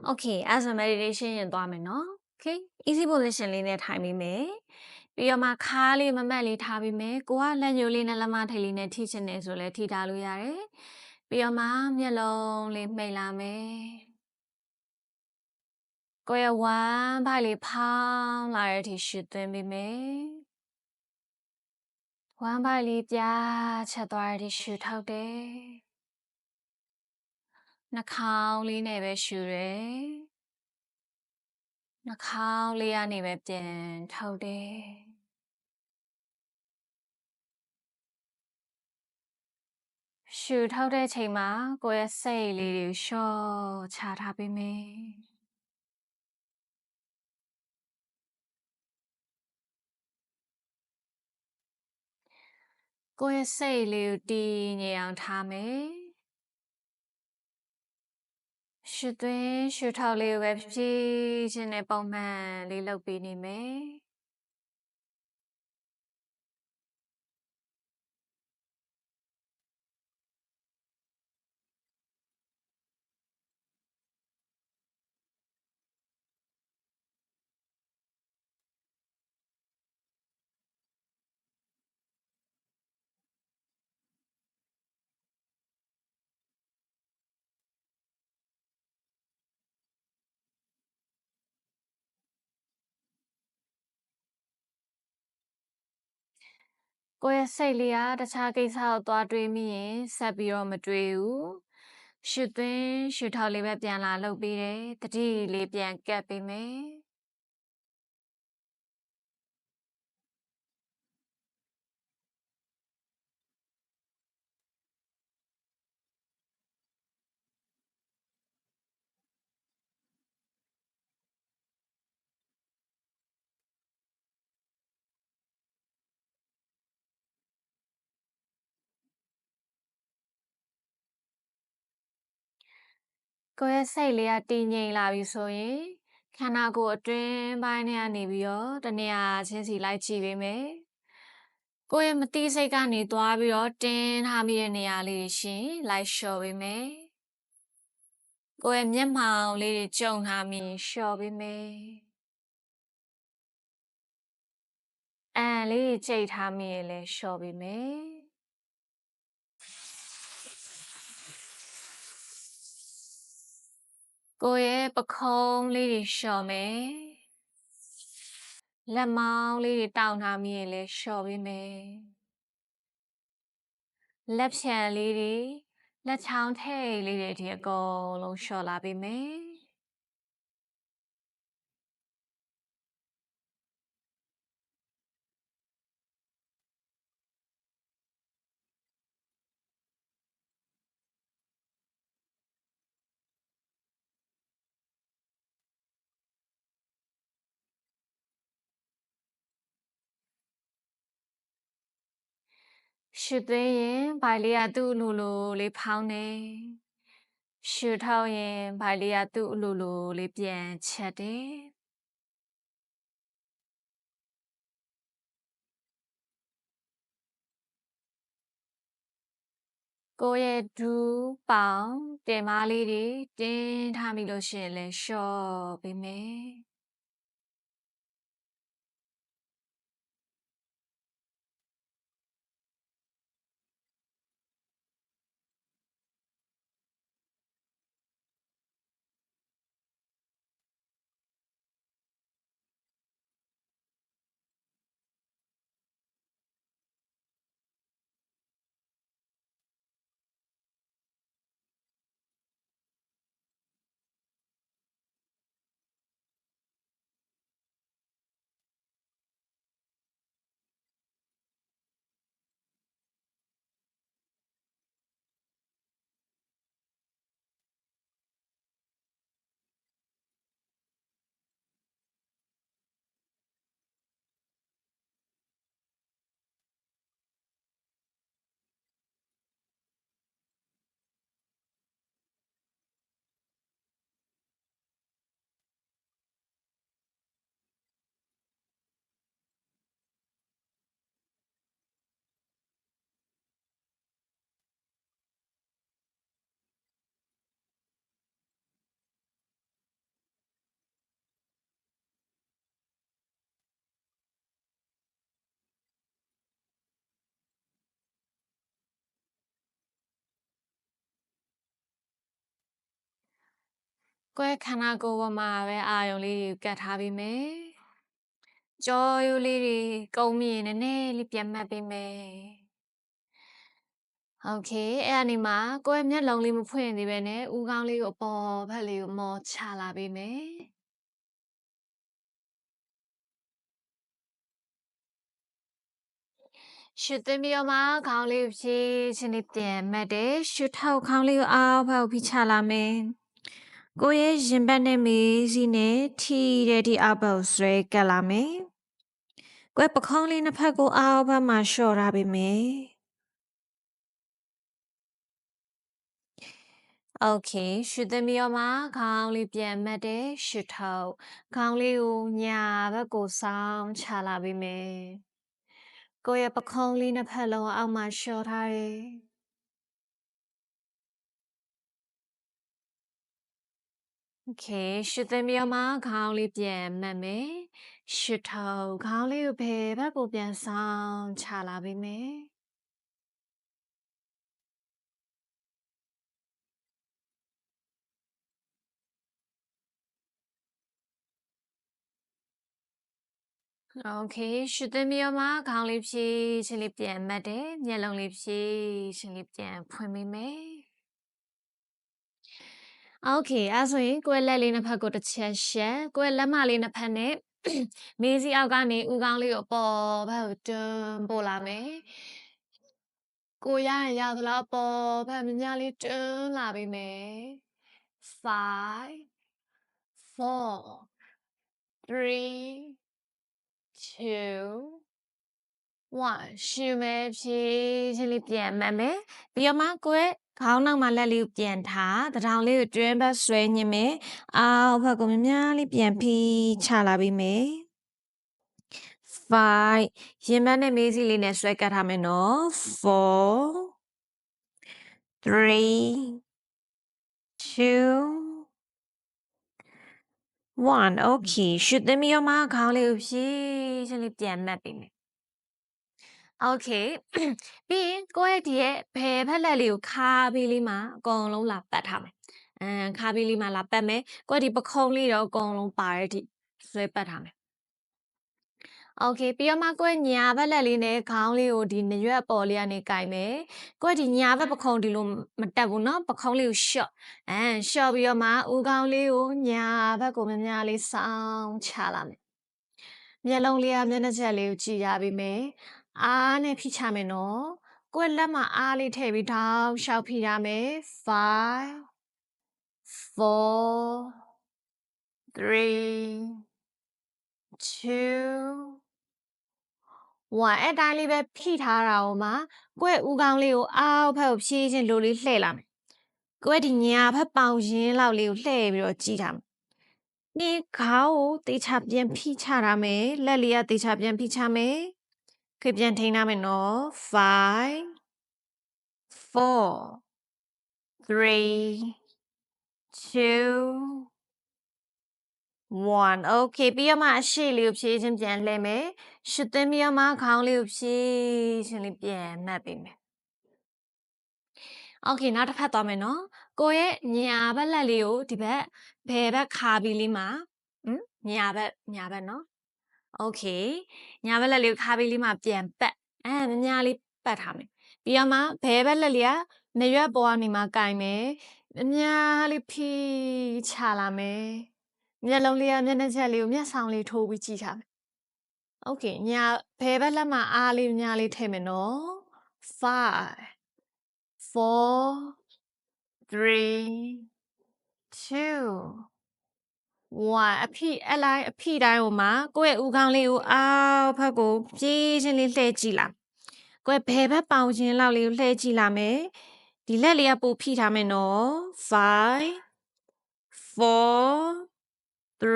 Okay, as a meditation ရင်သွားမယ်နော် Okay, easy position လေးနဲ့ထိုင်ပြီးမယ်ပြီးတော့မှခါးလေးမမတ်လေးထားပြီးမယ်ကိုကလက်ညှိုးလေးနဲ့လက်မထိပ်လေးနဲ့ထိချင်တယ်ဆိုလဲထိထားလို့ရတယ်ပြီးတော့မှမျက်လုံးလေးမှိတ်လာမယ်ကိုရဲ့ဝမ်းဘိုက်လေးဖောင်းလာတဲ့အထိရှုသွင်းပြီးမယ်ဝမ်းဘိုက်လေးပြားချက်သွားတဲ့အထိရှုထောက်တယ်နှာခေါင်းလေးနဲ့ပဲရှုတယ်နှာခေါင်းလေးကနေပဲပြန်ထုတ်တယ်ရှုထုတ်တဲ့ချိန်မှာကိုယ့်ရဲ့စိတ်လေးတွေလျှော့ချထားပေးမယ်ကိုယ့်ရဲ့စိတ်လေးကိုတည်ငြိမ်အောင်ထားမယ်ရှုသွင်းရှုထုတ်လေးကိုပဲဖြည်းချင်းနဲ့ပုံမှန်လေးလုပ်ပေးနေမယ်ကိုယ့်ရဲ့စိတ်လေးကတခြားကိစ္စကိုသွားတွေးမိရင်ဆက်ပြီးတော့မတွေးဘူးရှုသွင်းရှုထုတ်လေးပဲပြန်လာလုပ်ပေးတယ်တတိလေးပြန်ကပ်ပေးမယ်ကိုယ့်ရဲ့စိတ်လေးကတည်ငြိမ်လာပြီဆိုရင်ခန္ဓာကိုယ်အတွင်းပိုင်းထဲကနေပြီးတော့တနေရာချင်းစီလိုက်ကြည့်ပေးမယ်ကိုယ့်ရဲ့မတိစိတ်ကနေသွားပြီးတော့တင်းထားမိတဲ့နေရာလေးတွေရှင်လိုက်လျှော့ပေးမယ်ကိုယ့်ရဲ့မျက်မှောင်လေးတွေကျုံထားမိရင်လျှော့ပေးမယ်အန်လေးတွေကြိတ်ထားမိရင်လည်းလျှော့ပေးမယ်ကိုယ့်ရဲ့ပခုံးလေးတွေလျှော့မယ်လက်မောင်းလေးတွေတောင့်ထားမိရင်လည်းလျှော့ပေးမယ်လက်ဖြံလေးတွေလက်ချောင်းထိပ်လေးတွေဒီအကုန်လုံးလျှော့လာပေးမယ်ရှုသွင်းရင်ဗိုက်လေးကသူ့အလိုလိုလေးဖောင်းနေရှုထုတ်ရင်ဗိုက်လေးကသူ့အလိုလိုလေးပြန်ချက်တယ်ကိုယ့်ရဲ့ဒူးပေါင်တင်မလေးတွေတင်းထားမိလို့ရှိရင်လည်းလျှော့ပေးမယ် ကိုယ့်ခန္ဓာကိုယ်ပေါ်မှာပဲအာရုံလေးတွေကတ်ထားပေးမယ်ကြောရိုးလေးတွေကုန်းမြင်နည်းနည်းလေးပြန်မှတ်ပေးမယ်โอเคအဲ့အနေမှာကိုယ့်ရဲ့မျက်လုံးလေးမဖွင့်သေးပဲနဲ့ဦးခေါင်းလေးကိုအပေါ်ဘက်လေးကိုမော်ချလာပေးမယ်ရှုသွင်းပြီးတော့မှခေါင်းလေးကိုဖြည့်ချင်းလေးပြန်မှတ်တယ်ရှုထောက်ခေါင်းလေးကိုအောက်ဘက်ကိုဖိချလာမယ်ကိုယ့်ရဲ့ရင်ဘတ်နဲ့မေးစီနဲ့ထိတဲ့ဒီအောက်ဘက်ကိုဆွဲကပ်လာမယ်ကိုယ့်ပခုံးလေးနှစ်ဖက်ကိုအောက်ဘက်မှာလျှော့ထားပေးမယ်โอเคရှုသွင်းပြီးတော့မှခေါင်းလေးပြန်မှတ်တယ်ရှုထောက်ခေါင်းလေးကိုညာဘက်ကိုဆောင်းချလာပေးမယ်ကိုယ့်ရဲ့ပခုံးလေးနှစ်ဖက်လုံးအောက်မှာလျှော့ထားတယ်โอเคရှုသွင်းပြီးတော့မှခေါင်းလေးပြန်မှတ်မယ်ရှုထောက်ခေါင်းလေးကိုဘယ်ဘက်ကိုပြန်ဆောင်းချလာပေးမယ်โอเคရှုသွင်းပြီးတော့မှခေါင်းလေးဖြည့်ချင်းလေးပြန်မှတ်တယ်မျက်လုံးလေးဖြည့်ချင်းလေးပြန်ဖွင့်ပေးမယ်โอเคအဲ့ဆိုရင်ကိုယ့်လက်လေးနှစ်ဖက်ကိုတစ်ချက်ရှက်ကိုယ့်လက်မလေးနှစ်ဖက်နဲ့မေးစီအောက်ကနေဦးခေါင်းလေးကိုအပေါ်ဘက်ကိုတွန်းပို့လာမယ်ကိုရရင်ရသလားအပေါ်ဘက်မြများလေးတွန်းလာပေးမယ် 5 4 3 2 1ရှုမယ်ဖြည့်ချင်းလေးပြန်မှတ်မယ်ပြီးတော့မှကိုယ့်ခေါင်းနောက်မှာလက်လေးကိုပြန်ထားတထောင်လေးကိုတွင်းဘက်ဆွဲညှင်မယ်အောက်ဘက်ကိုများလေးပြန်ဖိချလာပေးမယ်5ရင်ဘတ်နဲ့မေးစီလေးနဲ့ဆွဲကတ်ထားမယ်နော်4 3 2 1 okay ရှုသွင်းပြီးတော့မှခေါင်းလေးကိုဖြည့်ချင်းလေးပြန်မှတ်ပေးမယ်โอเคပြီးရင်ကိုယ့်ရဲ့ဒီရဲ့ဘယ်ဖက်လက်လေးကိုခါပေးလေးမှာအကုန်လုံးလာပတ်ထားမယ်ခါပေးလေးမှာလာပတ်မယ်ကိုယ့်ဒီပခုံးလေးတော့အကုန်လုံးပါတဲ့ဒီဆွဲပတ်ထားမယ်โอเคပြီးတော့မှကိုယ့်ညာဘက်လက်လေးနဲ့ခေါင်းလေးကိုဒီနရွက်ပေါ်လေးကနေကင်မယ်ကိုယ့်ဒီညာဘက်ပခုံးဒီလိုမတက်ဘူးเนาะပခုံးလေးကိုရှော့ရှော့ပြီးတော့မှဦးခေါင်းလေးကိုညာဘက်ကိုများလေးဆောင်းချလာမယ်မျက်လုံးလေးကမျက်နှာချက်လေးကိုကြည့်ရပါမယ်အားနဲ့ဖိချမယ်နော်ကိုယ့်လက်မှာအားလေးထည့်ပြီးထောက်လျှောက်ဖိရမယ်5 4 3 2 1အဲ့တိုင်းလေးပဲဖိထားတာကိုမှကိုယ့်ဦးခေါင်းလေးကိုအောက်ဘက်ကိုဖြည့်ချင်းလိုလေးလှည့်လာမယ်ကိုယ့်ဒီညာဘက်ပေါင်ရင်းလောက်လေးကိုလှည့်ပြီးတော့ကြည့်ထားမယ်ဒီခေါင်းကိုတေချာပြန်ဖိချထားမယ်လက်လေးကတေချာပြန်ဖိချမယ်ခေပြန်ထိန်းထားမယ်နော်5 4 3 2 1 okay ပြီးတော့မှအရှိလေးကိုဖြည့်ချင်းပြန်လှည့်မယ်ရှုသွင်းပြီးတော့မှခေါင်းလေးကိုဖြည့်ချင်းလေးပြန်မှတ်ပေးမယ်โอเคနောက်တစ်ဖက်သွားမယ်နော်ကိုယ့်ရဲ့ညာဘက်လက်လေးကိုဒီဘက်ဘယ်ဘက်ခါပြီးလေးမှာညာဘက်နော်โอเคညာဘက်လက်လေးကိုခါပြီးလေးမှာပြန်ပတ်များလေးပတ်ထားမယ်ပြီးတော့မှဘယ်ဘက်လက်လေးကနရွက်ပေါ်ကနေမှကင်မယ်များလေးဖိချလာမယ်မျက်လုံးလေးကမျက်နှာချက်လေးကိုမျက်ဆောင်လေးထိုးပြီးကြည့်ထားမယ်โอเคညာဘယ်ဘက်လက်မှာအားလေးများလေးထည့်မယ်နော်5 4 3 2 1အဖိအတိုင်းအဖိတိုင်းကိုမှကိုယ့်ရဲ့ဦးခေါင်းလေးကိုအောက်ဘက်ကိုပြေးချင်းလေးလှည့်ကြည့်လာကိုယ့်ဘယ်ဘက်ပေါင်ချင်းလောက်လေးကိုလှည့်ကြည့်လာမယ်ဒီလက်လေးကပိုဖိထားမယ်နော်5 4 3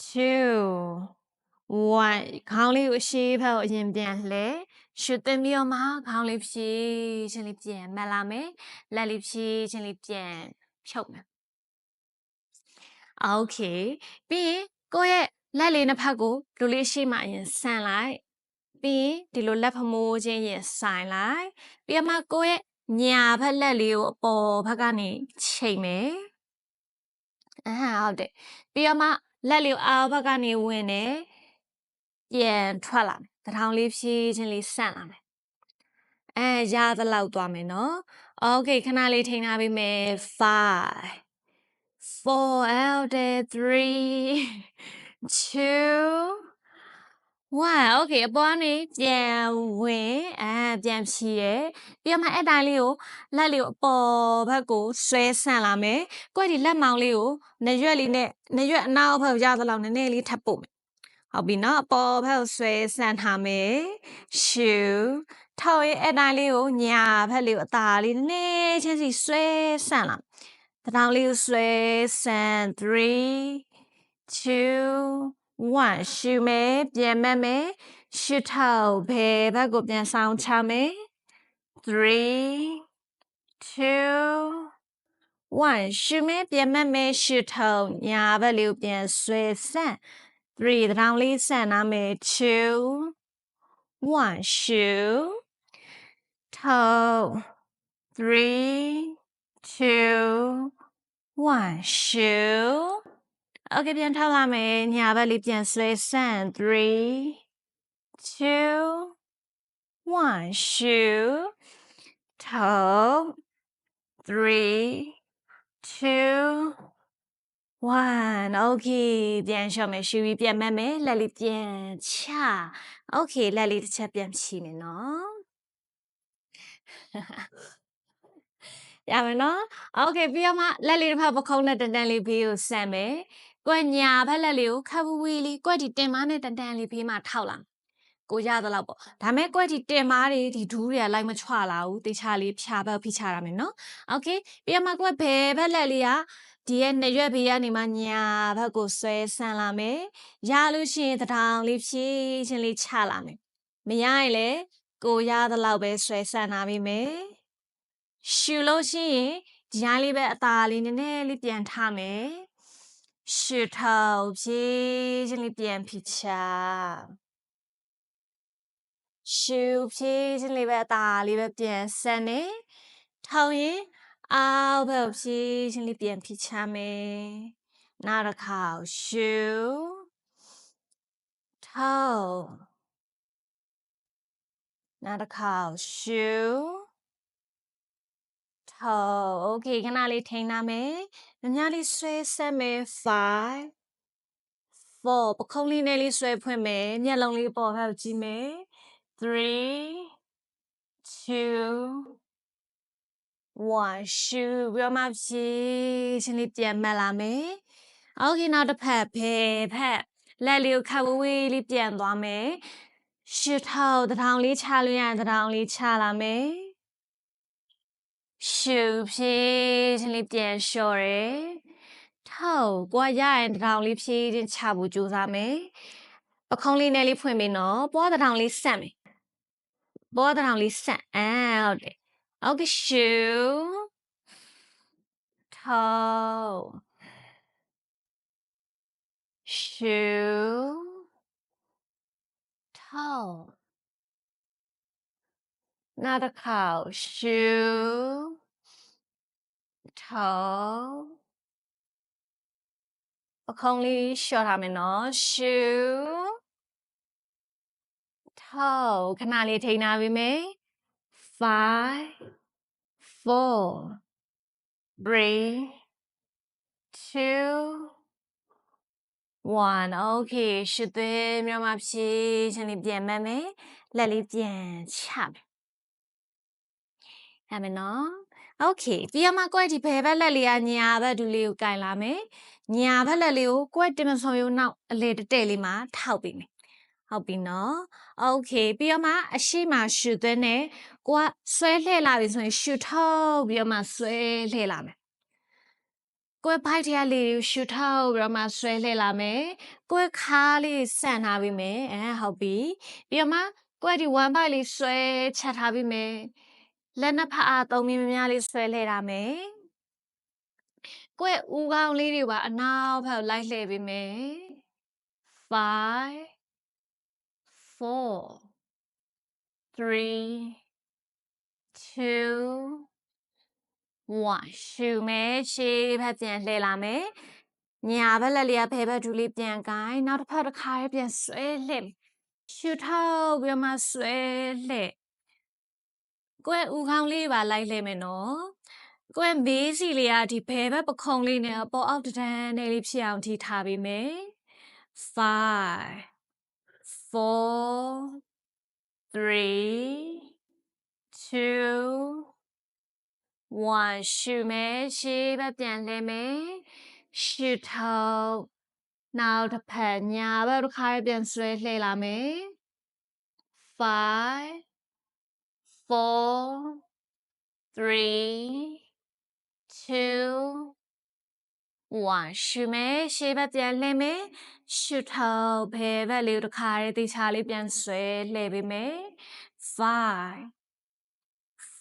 2 1ခေါင်းလေးကိုရှေးဘက်ကိုအရင်ပြန်လှည့်ရှုသွင်းပြီးတော့မှခေါင်းလေးဖြည့်ချင်းလေးပြန်မှတ်လာမယ်လက်လေးဖြည့်ချင်းလေးပြန်ဖြုတ်မယ်โอเคပြီးရင်ကိုယ့်ရဲ့လက်လေးနှစ်ဖက်ကိုလူလေးရှေ့မှာအရင်ဆန်လိုက်ပြီးရင်ဒီလိုလက်ဖမိုးချင်းရင်ဆိုင်လိုက်ပြီးတော့မှကိုယ့်ရဲ့ညာဘက်လက်လေးကိုအပေါ်ဘက်ကနေချိန်မယ် ဟုတ်တယ်ပြီးတော့မှလက်လေးအောက်ဘက်ကနေဝင်တယ်ပြန်ထွက်လာမယ်သထောင်လေးဖြည်းချင်းလေးဆန့်လာမယ်ရသလောက်သွားမယ်နော် Okay ခဏလေးထိန်းထားပေးမယ် 5 4 out there 3 2 1 Okay အပေါ်ကနေပြန်ဝင်ပြန်ဖြီးရယ်ပြီးတော့မှအဲ့တိုင်းလေးကိုလက်လေးကိုအပေါ်ဘက်ကိုဆွဲဆန့်လာမယ်ကိုယ့်ဒီလက်မောင်းလေးကိုနရွက်လေးနဲ့နရွက်အနောက်ဘက်ကိုရသလောက်နည်းနည်းလေးထပ်ပို့မယ်ဟုတ်ပြီနော်အပေါ်ဘက်ကိုဆွဲဆန့်ထားမယ်ရှူထောက်ရင်အဲ့တိုင်းလေးကိုညာဘက်လေးကိုအသာလေးနည်းနည်းချင်းစီဆွဲဆန့်လာသထောင်လေးကိုဆွဲဆန့်3 2 1ရှူမယ်ပြန်မက်မယ်ရှူထောက်ဘယ်ဘက်ကိုပြန်ဆောင်ချမယ်3 2 1ရှူမယ်ပြန်မက်မယ်ရှူထောက်ညာဘက်လေးကိုပြန်ဆွဲဆန့်3သထောင်လေးဆန့်နာမယ်2 1ရှူထောက်3 2 1ရှူOkay ပြန်ထောက်လာမယ်ညာဘက်လေးပြန်ဆွဲဆန့်3 2 1ရှူထောက်3 2 1 Okay ပြန်လျှော့မယ်ရှူပြီးပြန်မက်မယ်လက်လေးပြန်ချ Okay လက်လေးတစ်ချက်ပြန်ဖြီးမယ်နော်ရမယ်နော် Okay ပြီးတော့မှလက်လေးတစ်ဖက်ပခုံးနဲ့တန်တန်လေးဘေးကိုဆန့်မယ်ကိုယ်ညာဘက်လက်လေးကိုခပ်ဝေးလေးကိုယ်ဒီတင်မနဲ့တန်တန်လေးဘေးမှာထောက်လာကိုရသလောက်ပေါ့ဒါမဲ့ကိုယ်ဒီတင်မားတွေဒီဒူးတွေကလိုက်မချွလာဘူးတေချာလေးဖြာဘက်ဖိချရမယ်နော် Okay ပြီးတော့မှကိုယ်ဘယ်ဘက်လက်လေးကဒီရဲ့နှစ်ရွက်ဘေးကနေမှညာဘက်ကိုဆွဲဆန့်လာမယ်ရလို့ရှိရင်တထောင်လေးဖြည်းချင်းလေးချလာမယ်မရရင်လေကိုရသလောက်ပဲဆွဲဆန့်ထားပေးမယ်ရှူလို့ရှိရင်ဒီတိုင်းလေးပဲအသာလေးနည်းနည်းလေးပြန်ထားမယ်ရှူထောက်ဖြည်းချင်းလေးပြန်ဖိချရှူဖြည်းချင်းလေးပဲအသာလေးပဲပြန်ဆန့်နေထောက်ရင်အောက်ဘက်ဖြည်းချင်းလေးပြန်ဖိချမယ်နောက်တစ်ခါရှူထောက်နောက်တစ်ခါရှူထောက် Okay ခဏလေးထိန်းထားမယ်ညလေးဆွဲဆက်မယ်5 4ပခုံးလေးနဲ့လေးဆွဲဖွင့်မယ်မျက်လုံးလေးပေါ်ဖက်ကြည့်မယ်3 2 1ရှူပြီးတော့မှဖြည်းချင်းလေးပြန်မှတ်လာမယ်။ Okay နောက်တစ်ဖက်ဘယ်ဖက်လက်လေးကိုခပ်ဝေးလေးပြန်သွားမယ်။ရှူထောက်တထောင်လေးချလို့ရရင်တထောင်လေးချလာမယ်။ရှူဖြည်းချင်းလေးပြန်လျှော့တယ်။ထောက်ကိုရရင်တထောင်လေးဖြည်းချင်းချဖို့ကြိုးစားမယ်။ပခုံးလေးနဲ့လေးဖွင့်ပေးနော်။ပွားတထောင်လေးဆန့်မယ်။ပွားတထောင်လေးဆန့်ဟုတ်တယ်။ Okay ရှူထောက်ရှူထောက်နောက်တစ်ခါရှူထောက်ပခုံးလေးလျှော့ထားမယ်နော်ရှူထောက်ခဏလေးထိန်းထားပေးမယ်5 4 3 2 1 Okay ရှုသွင်းမြန်မာဖြည်းချင်းလေးပြန်မှတ်မယ်လက်လေးပြန်ချမယ်ရမယ်နော် Okay ပြီးတော့မှကိုယ့်ဒီဘယ်ဘက်လက်လေးကညာဘက်ဒူလေးကိုကင်လာမယ်ညာဘက်လက်လေးကိုကိုယ့်တင်မဆုံရုံနောက်အလေတက်တဲ့လေးမှာထောက်ပေးမယ်ဟုတ်ပြီနော် Okay ပြီးတော့မှအရှိမရှုသွင်းနဲ့ကိုကဆွဲလှည့်လာပြီဆိုရင်ရှုထောက်ပြီးတော့မှဆွဲလှည့်လာမယ်ကိုယ်ဖိုက်တရားလေးရှူထောက်ပြီးတော့မှဆွဲလှည့်လာမယ်ကိုယ်ခါလေးဆန့်ထားပြီးမယ်ဟုတ်ပြီပြီးတော့မှကိုယ်ဒီ1 byte လေးဆွဲချက်ထားပြီးမယ်လက်နှစ်ဖက်အားသုံးပြီးများလေးဆွဲလှည့်ထားမယ်ကိုယ်ဦးခေါင်းလေးတွေပါအနောက်ဘက်လိုက်လှည့်ပြီးမယ်5 4 3 2 1ရှူမယ်ရှေ့ဘက်ပြန်လှည့်လာမယ် ညာဘက်လက်လေးကဘယ်ဘက်ဒူးလေးပြန်ကိုင်းနောက်တစ်ဖက်တစ်ခါလေးပြန်ဆွဲလှည့်ရှူထုတ်ပြီးတော့မှဆွဲလှည့်ကိုယ့်ဦးခေါင်းလေးပါလိုက်လှည့်မယ်နော်ကိုယ့်မေးစီလေးကဒီဘယ်ဘက်ပခုံးလေးနဲ့အပေါ်အောက်တန်းနဲ့လေးဖြစ်အောင်ထိထားပေးမယ် 5 4 3 2 1ရှူမယ်ရှေ့ဘက်ပြန်လှည့်မယ်ရှူထုတ်နောက်တစ်ဖက်ညာဘက်တစ်ခါပြန်ဆွဲလှည့်လာမယ် 5 4 3 2 1ရှူမယ်ရှေ့ဘက်ပြန်လှည့်မယ်ရှူထုတ်ဘယ်ဘက်လေးတစ်ခါလေးတေချာလေးပြန်ဆွဲလှည့်ပေးမယ် 5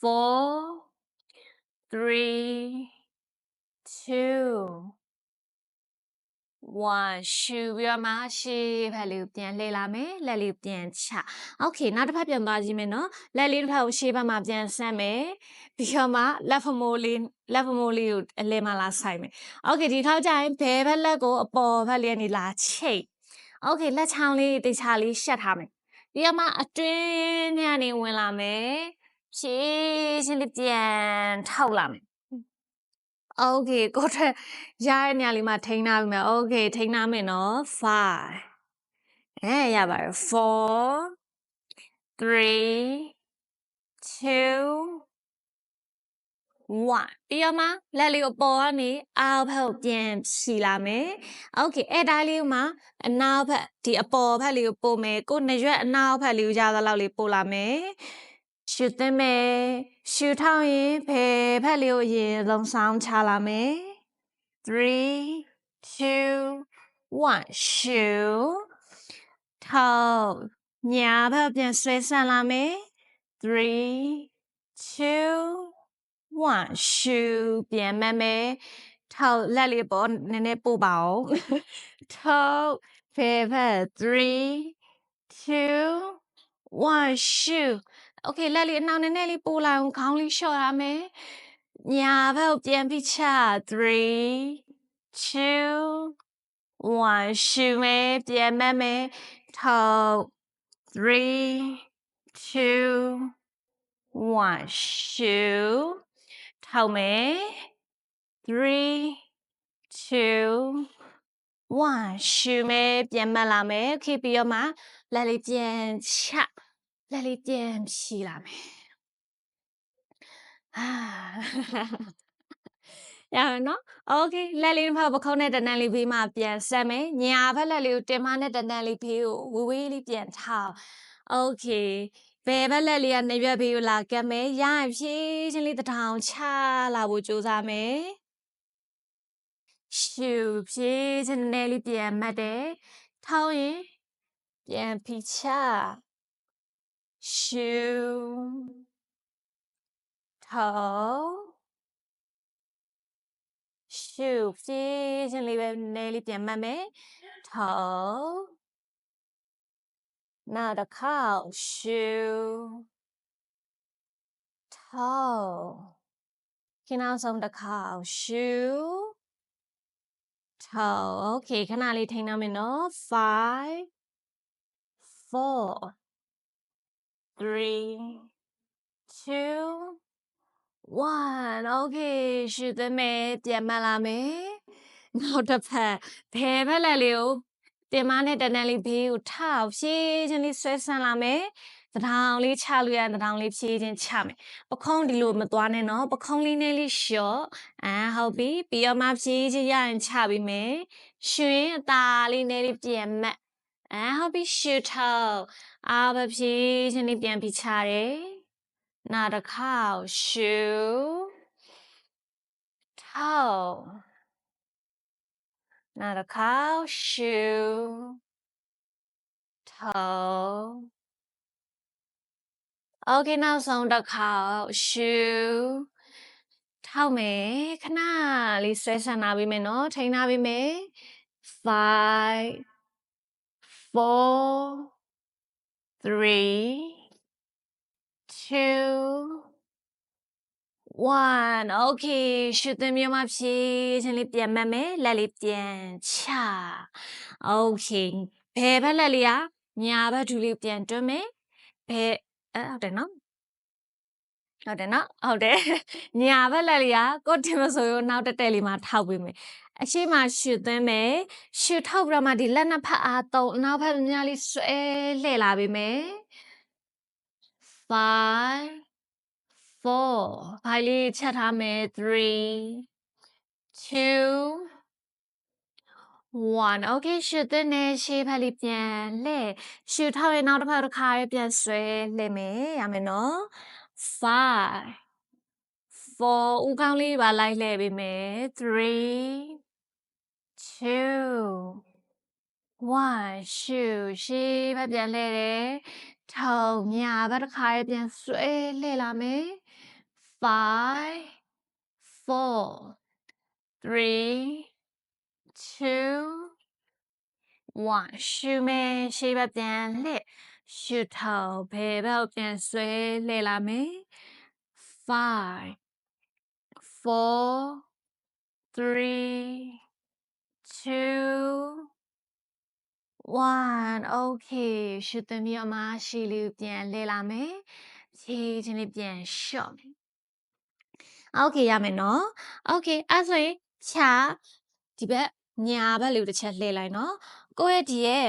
4 3 2 1ရှူပြီးတော့မှရှေ့ဘက်လေးကိုပြန်လှည့်လာမယ်လက်လေးပြန်ချโอเคနောက်တစ်ဖက်ပြန်သွားကြည့်မယ်နော်လက်လေးတစ်ဖက်ကိုရှေ့ဘက်မှာပြန်ဆန့်မယ်ပြီးတော့မှလက်ဖမိုးလေးကိုအလဲမှာလာဆိုင်မယ်โอเคဒီခေါက်ကျရင်ဘယ်ဘက်လက်ကိုအပေါ်ဘက်လေးကနေလာချိတ်โอเคလက်ချောင်းလေးတေချာလေးရှက်ထားမယ်ပြီးတော့မှအတွင်းထဲကနေဝင်လာမယ်ဖြည်းချင်းလေးပြန်ထောက်လာမယ်โอเคကိုထက်ရတဲ့နေရာလေးမှာထိန်းထားပြီမယ်โอเคထိန်းထားမယ်နော်5ရပါတယ်4 3 2 1ပြီးတော့မှလက်လေးကိုပေါ်ကနေအောက်ဘက်ကိုပြန်ဖြီလာမယ်โอเคအဲ့တိုင်းလေးမှာအနောက်ဘက်ဒီအပေါ်ဘက်လေးကိုပို့မယ်ကိုနှစ်ရွက်အနောက်ဘက်လေးကိုရသလောက်လေးပို့လာမယ်ရှူသွင်းမယ်ရှူထောက်ရင်ဘယ်ဘက်လေးကိုအရင်လုံးဆောင်ချလာမယ် 3 2 1ရှူထောက်ညာဘက်ပြန်ဆွဲဆန့်လာမယ်3 2 1ရှူပြန်မှတ်မယ်ထောက်လက်လေးပေါ်နည်းနည်းပို့ပါအောင်ထောက်ဘယ်ဘက်3 2 1ရှူโอเคလက်လေးအနောက်နည်းနည်းလေးပို့လိုက်အောင်ခေါင်းလေးလျှော့ရမယ်ညာဘက်ကိုပြန်ပြီးချ3 2 1ရှူမယ်ပြန်မှတ်မယ်ထောက်3 2 1ရှူထောက်မယ်3 2 1ရှူမယ်ပြန်မှတ်လာမယ်โอเคပြီးတော့မှလက်လေးပြန်ချလက်လေးပြန်ဖြီလာမယ်ရမယ်နော်โอเคလက်လေးတစ်ဖက်ပခုံးနဲ့တနန်းလေးဘေးမှာပြန်ဆက်မယ်ညာဘက်လက်လေးကိုတင်မနဲ့တနန်းလေးဘေးကိုဝေးဝေးလေးပြန်ထောက်โอเคဘယ်ဘက်လက်လေးကနှစ်ရွက်ဘေးကိုလာကပ်မယ်ရရင်ဖြည်းချင်းလေးတထောင်ချလာဖို့ကြိုးစားမယ်ရှူဖြည်းချင်းနည်းလေးပြန်မှတ်တယ်ထောက်ရင်ပြန်ဖိချရှူထောက်ရှူဖြည်းချင်းလေးပဲနည်းလေးပြန်မှတ်မယ်ထောက်နောက်တစ်ခေါက်ရှူထောက်ခဏဆုံးတစ်ခေါက်ရှူထောက်โอเคခဏလေးထိန်းထားမယ်နော်5 4 3 2 1 okay ရှူသွင်းမယ်ပြန်မှတ်လာမယ်နောက်တစ်ဖက်ဘယ်ဘက်လက်လေးကိုတင်မနဲ့တနန်းလေးဘေးကိုထောက်ဖြည်းချင်းလေးဆွဲဆန့်လာမယ်တထောင်လေးချလို့ရတထောင်လေးဖြည်းချင်းချမယ်ပခုံးဒီလိုမသွားနဲ့နော်ပခုံးလေးနဲ့လေးလျှော့ဟုတ်ပြီပြီးတော့မှဖြည်းချင်းရရင်ချပြီးမယ်ရှူရင်အသာလေးနဲ့လေးပြန်မှတ်ဟုတ်ပြီရှူထောက်အားပဲဖြည်းချင်းလေးပြန်ပြီးချတယ်နောက်တစ်ခေါက်ရှူထောက်နောက်တစ်ခေါက်ရှူထောက်โอเคနောက်ဆုံးတစ်ခေါက်ရှူထောက်မယ်ခဏလေးဆွဲဆန့်ထားပေးမယ်နော်ထိန်းထားပေးမယ်5 4 3 2 one okay ရှုသွင်းပြီးမှဖြည်းချင်းလေးပြန်မှတ်မယ်လက်လေးပြန်ချ okay ဘယ်ဘက်လက်လေးကညာဘက်ဒူလေးပြန်တွန်းမယ်ဘယ်ဟုတ်တယ်နော်ဟုတ်တယ်နော်ဟုတ်တယ်ညာဘက်လက်လေးကကိုတင်မဆိုရောနောက်တက်တက်လေးမှာထောက်ပေးမယ်အရှိမရှုသွင်းမယ်ရှုထောက်ပြီးတော့မှဒီလက်နှစ်ဖက်အားသုံးနောက်ဘက်များလေးဆွဲလှည့်လာပေးမယ် 5 4 5လေးချက်ထားမယ်3 2 1 okay ရှုသွင်းနေရှေ့ဘက်လေးပြန်လှည့်ရှုထောက်ရင်နောက်တစ်ဖက်တစ်ခါလေးပြန်ဆွဲလှည့်မယ်ရမယ်နော်5 4ဦးခေါင်းလေးပါလိုက်လှည့်ပေးမယ်3 2 1ရှုရှေ့ဘက်ပြန်လှည့်တယ်ထောက်ညာဘက်တစ်ခါလေးပြန်ဆွဲလှည့်လာမယ်5 4 3 2 1ရှုမယ်ရှေ့ဘက်ပြန်လှည့်ရှုထောက်ဘယ်ဘက်ပြန်ဆွဲလှည့်လာမယ်5 4 3 2 1 okay ရှုသွင်းပြီးတော့မှရှေ့လေးပြန်လှည့်လာမယ်ဖြည်းချင်းလေးပြန်လျှော့မယ် okay ရမယ်နော် okay အဲ့ဆိုရင်ဖြာဒီဘက်ညာဘက်လေးတစ်ချက်လှည့်လိုက်နော်ကိုယ့်ရဲ့ဒီရဲ့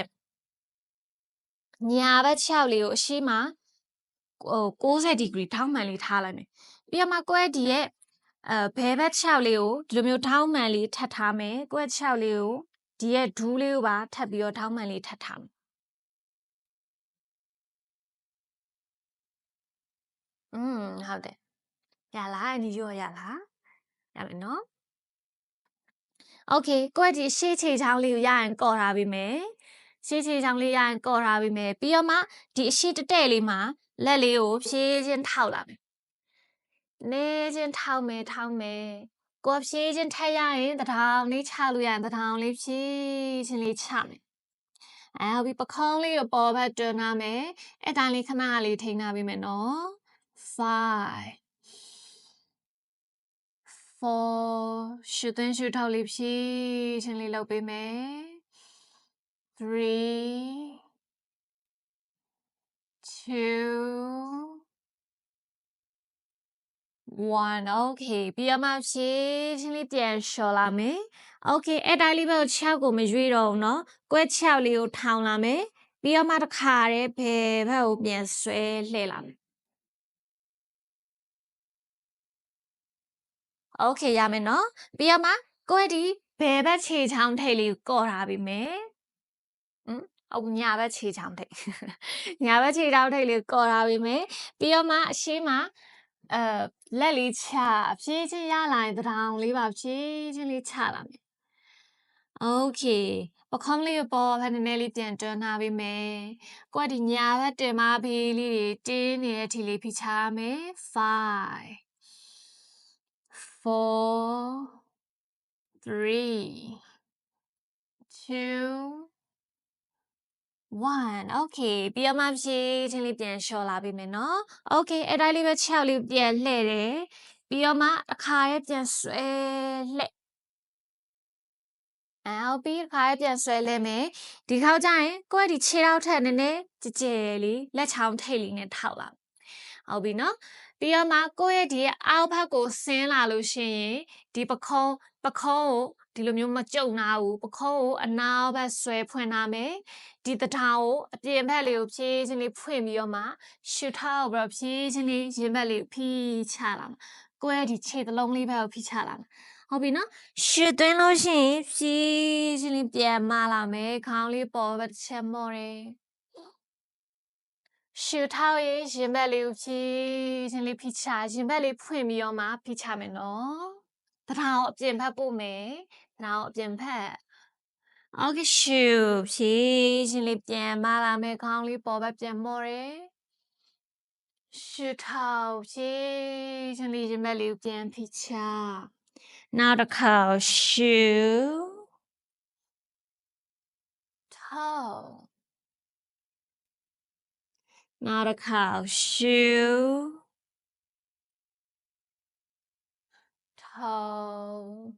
ညာဘက်6လေးကိုအရှိမ60 degree ထောင်းမှန်လေးထားလိုက်မယ်ပြီးတော့မှကိုယ့်ရဲ့ဒီရဲ့ဘဲဘက်6လေးကိုဒီလိုမျိုးထောင်းမှန်လေးထပ်ထားမယ်ကိုယ့်ရဲ့6လေးကိုဒီရဲ့ဒူးလေးကိုပါထပ်ပြီးတော့ထောင်းမှန်လေးထပ်ထားမယ်ဟုတ်တယ်ရလားဒီရောရလားရမယ်နော် okay ကိုယ့်ရဲ့ဒီရှေ့ခြေချောင်းလေးကိုရရင်ကော်ထားပေးမယ်ရှေ့ခြေချောင်းလေးရရင်ကော်ထားပေးမယ်ပြီးတော့မှဒီအရှိတတဲ့လေးမှာလက်လေးကိုဖြည်းချင်းထောက်လာမယ်နေချင်းထောက်မယ်ကိုယ်ဖြည်းချင်းထက်ရရင်တထောင်လေးချလို့ရရင်တထောင်လေးဖြည်းချင်းလေးချမယ်ဟုတ်ပြီပခုံးလေးကိုပေါ်ဘက်တွန်းထားမယ်အဲ့တိုင်းလေးခဏလေးထိန်းထားပေးမယ်နော်5 4ရှုသွင်းရှုထောက်လေးဖြည်းချင်းလေးလုပ်ပေးမယ်3 2 1 okay ပြီးတော့မှဖြည်းချင်းလေးပြန်လျှော်လာမယ် okay အဲ့တိုင်းလေးဘက်6ကိုမရွေ့တော့ဘူးเนาะကွဲ6လေးကိုထောင်လာမယ်ပြီးတော့မှတစ်ခါတည်းဘယ်ဘက်ကိုပြန်ဆွဲလှည့်လာမယ် okay ရမယ်เนาะပြီးတော့မှကိုယ့်ဒီဘယ်ဘက်ခြေချောင်းထိပ်လေးကိုကော့ထားပေးမယ်ဟုတ်ညာဘက်ခြေချောင်းထိပ်ညာဘက်ခြေချောင်းထိပ်လေးကော်ထားပေးမယ်ပြီးတော့မှအရှိမလက်လေးချဖြည်းချင်းရလာရင်တထောင်လေးပါဖြည်းချင်းလေးချလာမယ် okay ပခုံးလေးပေါ်ဖက်နည်းနည်းလေးပြန်တွန်းထားပေးမယ်ကိုကဒီညာဘက်တင်မဖေးလေးတွေတင်းနေတဲ့ထီလေးဖိချရမယ်5 4 3 2 1 okay ပြီးတော့မှဖြည်းချင်းလေးပြန်လျှော်လာပေးမယ်နော် okay အဲ့တိုင်းလေးပဲ6လေးပြန်လှည့်တယ်ပြီးတော့မှအခါရဲပြန်ဆွဲလှည့်ဟုတ်ပြီအခါရဲပြန်ဆွဲလှည့်မယ်ဒီခေါက်ကျရင်ကိုယ့်ရဲ့ဒီခြေထောက်ထက်နည်းနည်းကြဲကြဲလေးလက်ချောင်းထိပ်လေးနဲ့ထောက်လာဟုတ်ပြီနော်ပြီးတော့မှကိုယ့်ရဲ့ဒီအောက်ဘက်ကိုဆင်းလာလို့ရှိရင်ဒီပခုံးကိုဒီလိုမျိုးမကြုံနာဘူးပခုံးကိုအနောက်ဘက်ဆွဲဖွင့်ထားမယ်ဒီတထောင်ကိုအပြင်ဘက်လေးကိုဖြည်းချင်းလေးဖွင့်ပြီးတော့မှရှုထောက်ပြီးတော့ဖြည်းချင်းလေးရင်ဘက်လေးဖိချလာမှာကိုယ့်ရဲ့ဒီခြေသလုံးလေးဘက်ကိုဖိချလာမှာဟုတ်ပြီနော်ရှုသွင်းလို့ရှိရင်ဖြည်းချင်းလေးပြန်မလာမယ်ခေါင်းလေးပေါ်ဘက်တစ်ချက်မော့တယ်ရှုထောက်ရင်ရင်ဘက်လေးကိုဖြည်းချင်းလေးဖိချရင်ဘက်လေးဖွင့်ပြီးတော့မှဖိချမယ်နော်တထောင်အပြင်ဘက်ပို့မယ်တထောင်အပြင်ဘက်Okay ရှုဖြည်းချင်းလေးပြန်မလာမယ်ခေါင်းလေးပေါ်ဘက်ပြန်မော့တယ်ရှုထောက်ဖြည်းချင်းလေးရင်ဘက်လေးကိုပြန်ဖိချနောက်တစ်ခါရှုထောက်နောက်တစ်ခါရှု toe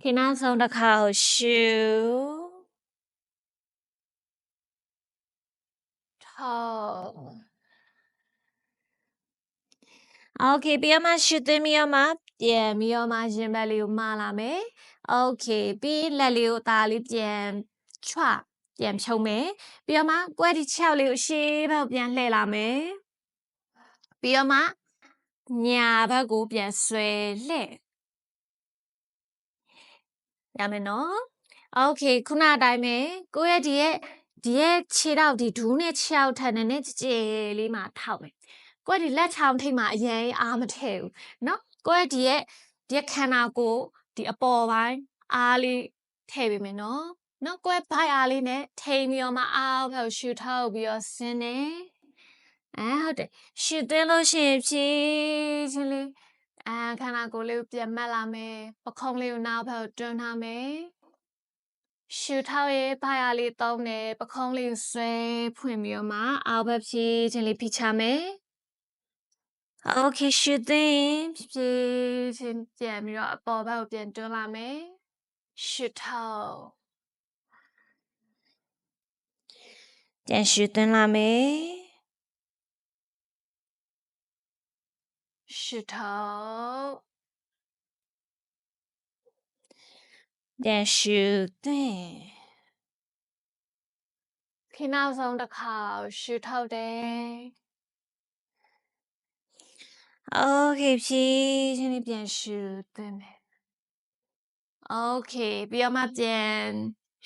ခေနောက်ဆုံးတစ်ခါ shoe toe Okay ပြီးတော့မှ shoe သွင်းပြီးတော့မှပြန်ပြီးတော့မှရင်ဘတ်လေးကိုမှားလာမယ် Okay ပြီးလက်လေးကိုသားလေးပြန်ချွတ်ပြန်ဖြုံးမယ်ပြီးတော့မှကွက်ဒီ6လေးကိုရှေ့ဘက်ပြန်လှည့်လာမယ်ပြီးတော့မှညာဘက်ကိုပြန်ဆွဲလှည့်ရမယ်နော် Okay ခုနအတိုင်းပဲကိုယ့်ရဲ့ဒီရဲ့ခြေထောက်ဒီဒူးနဲ့ခြေထောက်ထက်နည်းနည်းကြဲလေးမှာထောက်မယ်ကိုယ့်ဒီလက်ချောင်းထိပ်မှာအရင်အားမထည့်ဘူးเนาะကိုယ့်ဒီရဲ့ခန္ဓာကိုယ်ဒီအပေါ်ပိုင်းအားလေးထည့်ပေးမယ်နော်ကိုယ့်ဘိုက်အားလေးနဲ့ထိန်ပြီးတော့မှအောက်ဘက်ကိုရှူထောက်ပြီးတော့ဆင်းနေဟုတ်တယ်ရှူသွင်းလို့ရှိရင်ဖြည်းချင်းလေးခန္ဓာကိုယ်လေးကိုပြန်မှတ်လာမယ်ပခုံးလေးကိုနောက်ဘက်ကိုတွန်းထားမယ်ရှူထောက်ရဲ့ဘိုက်အားလေးသုံးတယ်ပခုံးလေးကိုဆွဲဖွင့်ပြီးတော့မှအောက်ဘက်ဖြည်းချင်းလေးဖိချမယ်Okay ရှူသွင်းဖြည်းချင်းပြန်ပြီးတော့အပေါ်ဘက်ကိုပြန်တွန်းလာမယ်ရှူထောက်ပြန်ရှူသွင်းလာမယ်ရှူထောက်ပြန်ရှူသွင်းခေနောက်ဆုံးတစ်ခါရှူထောက်တယ်Okay ဖြည်းချင်းလေးပြန်ရှူသွင်းမယ်Okay ပြီးတော့မှပြန်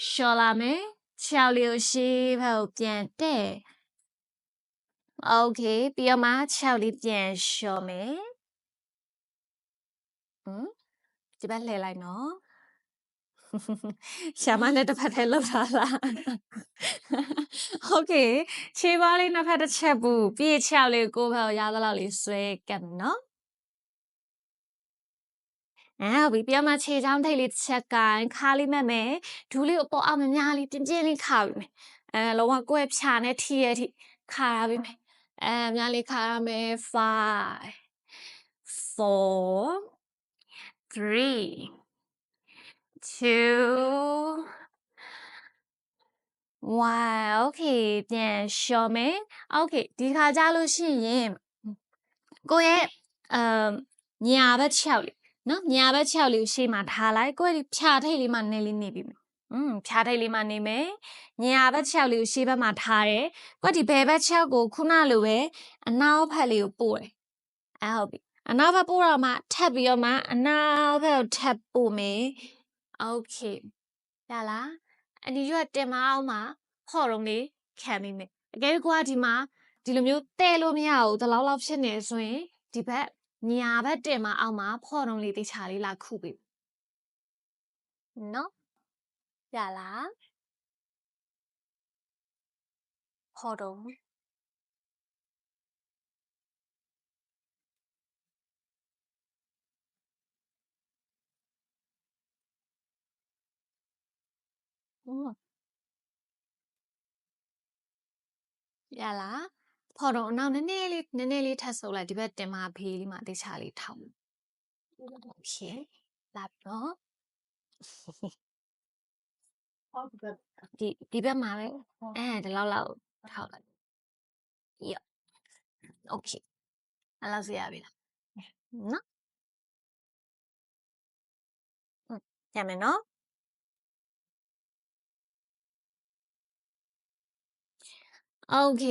လျှော်လာမယ်ခြေောက်လေးကိုရှေ့ဘက်ကိုပြန်တဲ့ Okay ပြီးတော့မှခြေောက်လေးပြန်လျှော်မယ်ဒီဘက်လှည့်လိုက်နော်ရှာမနဲ့တစ်ဖက်ထဲလောက်ထားလား Okay ခြေပွားလေးနှစ်ဖက်တစ်ချက်ဘူးပြီးခြေောက်လေးကိုယ့်ဘက်ကိုရသလောက်လေးဆွဲကပ်မယ်နော်ဟုတ်ပြီပြီးမှခြေချောင်းထိပ်လေးတစ်ချက်ကိုင်းခါလေးမှတ်မယ်ဒူးလေးကိုပေါ်အောင်များလေးပြင်းပြင်းလေးခါပြီမယ်လုံးဝကိုယ့်ရဲ့ဖြာနဲ့ထိရဲ့ထိခါရပြီမယ်များလေးခါရမယ်5 4 3 2 1 Okay ပြန်လျှော်မယ် Okay ဒီခါကြလို့ရှိရင်ကိုယ့်ရဲ့ညာဘက်6လေးနော်ညာဘက်6လေးကိုရှေ့မှာထားလိုက်ကိုယ့်ဒီဖြာထိပ်လေးမှာနည်းလေးနေပြီဖြာထိပ်လေးမှာနေမယ်ညာဘက်6လေးကိုရှေ့ဘက်မှာထားတယ်ကိုယ့်ဒီဘယ်ဘက်6ကိုခုနလိုပဲအနောက်ဘက်လေးကိုပို့တယ်ဟုတ်ပြီအနောက်ဘက်ပို့တော့မှထပ်ပြီးတော့မှအနောက်ဘက်ကိုထပ်ပို့မယ်โอเคရလားအနီရွက်တင်မအောင်မှာဟော့တုံးလေးခံမိမယ်အကယ်၍ကိုကဒီမှာဒီလိုမျိုးတဲလို့မရဘူးဒီလောက်ဖြစ်နေဆိုရင်ဒီဘက်ညာဘက်တင်မအောင်မှာဖော့တုံးလေးတိချာလေးလာခုပေးနော်ရလားဖော့တုံးရလားဖော်တော့အနောက်နည်းနည်းလေးထပ်ဆုပ်လိုက်ဒီဘက်တင်မဖေးလေးမှာတိချာလေးထောက်โอเคလာပြီနော်ဒီဘက်မှာပဲဒီလောက်ထောက်လိုက်ရော့โอเคအဲ့လောက်စီရပြီလားနော်ရမယ်နော်โอเค